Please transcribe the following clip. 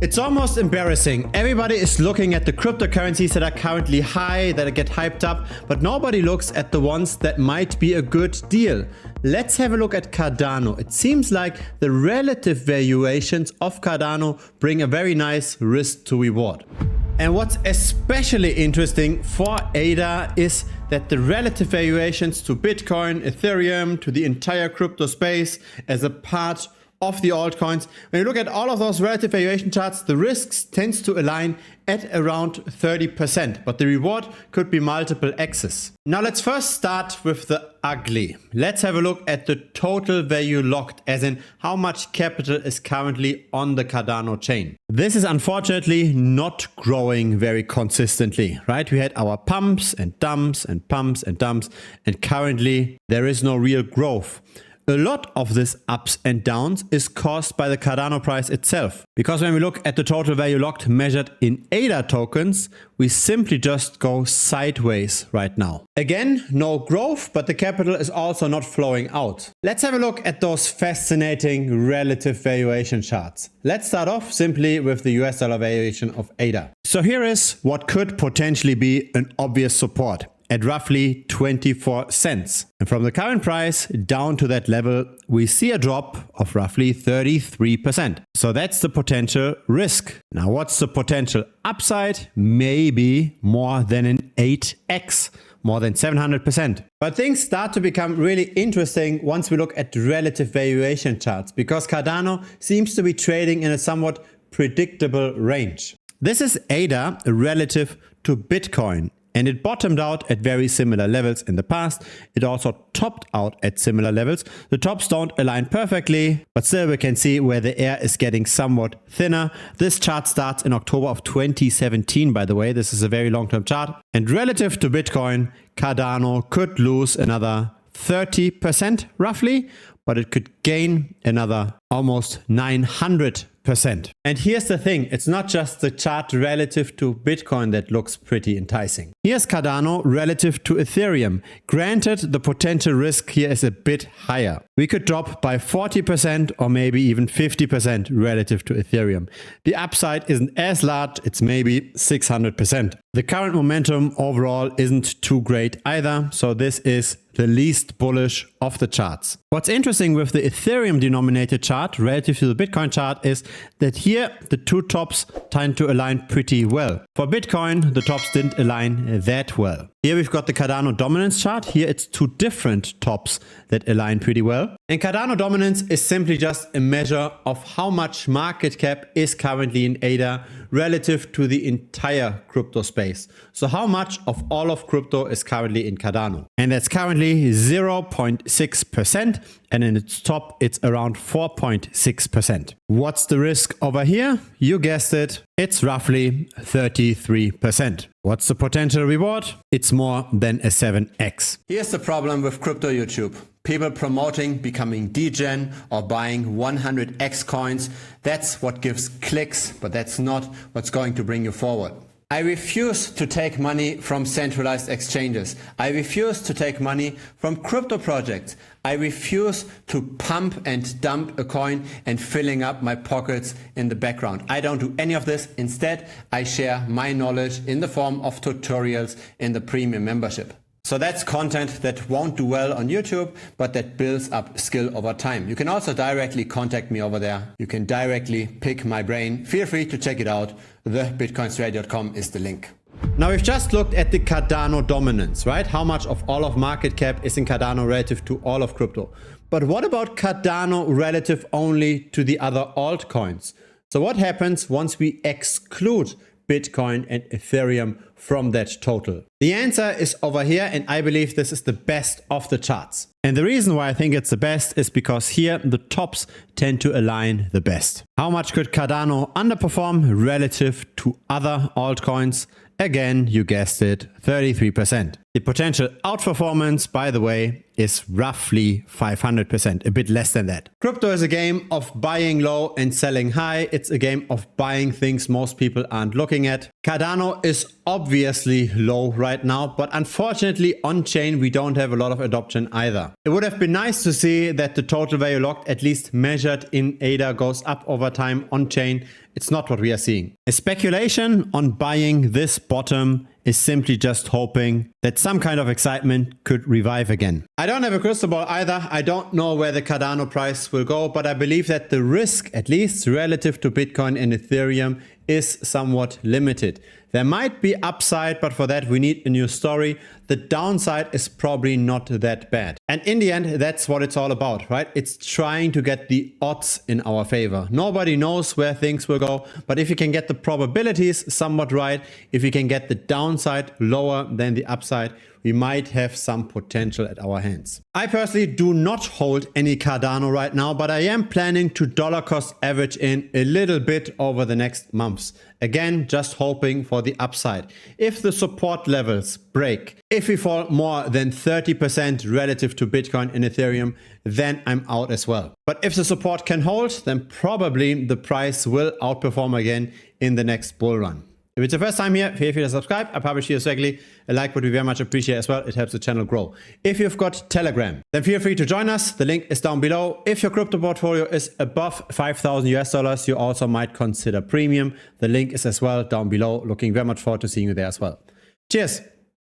It's almost embarrassing. Everybody is looking at the cryptocurrencies that are currently high, that get hyped up, but nobody looks at the ones that might be a good deal. Let's have a look at Cardano. It seems like the relative valuations of Cardano bring a very nice risk to reward. And what's especially interesting for ADA is that the relative valuations to Bitcoin, Ethereum, to the entire crypto space as a part of the altcoins, when you look at all of those relative valuation charts, the risks tends to align at around 30%, but the reward could be multiple X's. Now let's first start with the ugly. Let's have a look at the total value locked, as in how much capital is currently on the Cardano chain. This is unfortunately not growing very consistently, right? We had our pumps and dumps and pumps and dumps, and currently there is no real growth. A lot of this ups and downs is caused by the Cardano price itself. Because when we look at the total value locked measured in ADA tokens, we simply just go sideways right now. Again, no growth, but the capital is also not flowing out. Let's have a look at those fascinating relative valuation charts. Let's start off simply with the US dollar valuation of ADA. So here is what could potentially be an obvious support at roughly 24 cents. And from the current price down to that level, we see a drop of roughly 33%. So that's the potential risk. Now, what's the potential upside? Maybe more than an 8x, more than 700%. But things start to become really interesting once we look at relative valuation charts, because Cardano seems to be trading in a somewhat predictable range. This is ADA relative to Bitcoin. And it bottomed out at very similar levels in the past. It also topped out at similar levels. The tops don't align perfectly, but still we can see where the air is getting somewhat thinner. This chart starts in October of 2017, by the way. This is a very long-term chart. And relative to Bitcoin, Cardano could lose another 30% roughly, but it could gain another almost 900%. And here's the thing, it's not just the chart relative to Bitcoin that looks pretty enticing. Here's Cardano relative to Ethereum. Granted, the potential risk here is a bit higher. We could drop by 40% or maybe even 50% relative to Ethereum. The upside isn't as large, it's maybe 600%. The current momentum overall isn't too great either, so this is the least bullish of the charts. What's interesting with the Ethereum denominated chart relative to the Bitcoin chart is that here the two tops tend to align pretty well. For Bitcoin, the tops didn't align that well. Here we've got the Cardano dominance chart. Here it's two different tops that align pretty well. And Cardano dominance is simply just a measure of how much market cap is currently in ADA relative to the entire crypto space. So how much of all of crypto is currently in Cardano? And that's currently 0.6%. And in its top, it's around 4.6%. What's the risk over here? You guessed it. It's roughly 33%. What's the potential reward? It's more than a 7x. Here's the problem with crypto YouTube. People promoting becoming degen or buying 100x coins. That's what gives clicks, but that's not what's going to bring you forward. I refuse to take money from centralized exchanges. I refuse to take money from crypto projects. I refuse to pump and dump a coin and filling up my pockets in the background. I don't do any of this. Instead, I share my knowledge in the form of tutorials in the premium membership. So that's content that won't do well on YouTube, but that builds up skill over time. You can also directly contact me over there. You can directly pick my brain. Feel free to check it out. thebitcoinstrategy.com is the link. Now we've just looked at the Cardano dominance, right? How much of all of market cap is in Cardano relative to all of crypto. But what about Cardano relative only to the other altcoins? So what happens once we exclude Bitcoin and Ethereum from that total? The answer is over here, and I believe this is the best of the charts. And the reason why I think it's the best is because here the tops tend to align the best. How much could Cardano underperform relative to other altcoins? Again, you guessed it, 33%. The potential outperformance, by the way, is roughly 500%, a bit less than that. Crypto is a game of buying low and selling high. It's a game of buying things most people aren't looking at. Cardano is obviously low right now, but unfortunately on-chain we don't have a lot of adoption either. It would have been nice to see that the total value locked, at least measured in ADA, goes up over time on-chain. It's not what we are seeing. A speculation on buying this bottom is simply just hoping that some kind of excitement could revive again. I don't have a crystal ball either. I don't know where the Cardano price will go, but I believe that the risk, at least relative to Bitcoin and Ethereum, is somewhat limited. There might be upside, but for that we need a new story. The downside is probably not that bad. And in the end, that's what it's all about, right? It's trying to get the odds in our favor. Nobody knows where things will go, but if you can get the probabilities somewhat right, if you can get the downside lower than the upside, we might have some potential at our hands. I personally do not hold any Cardano right now, but I am planning to dollar cost average in a little bit over the next months. Again, just hoping for the upside. If the support levels break, if we fall more than 30% relative to Bitcoin and Ethereum, then I'm out as well. But if the support can hold, then probably the price will outperform again in the next bull run. If it's your first time here, feel free to subscribe. I publish here regularly. A like would be very much appreciated as well. It helps the channel grow. If you've got Telegram, then feel free to join us. The link is down below. If your crypto portfolio is above 5,000 US dollars, you also might consider premium. The link is as well down below. Looking very much forward to seeing you there as well. Cheers.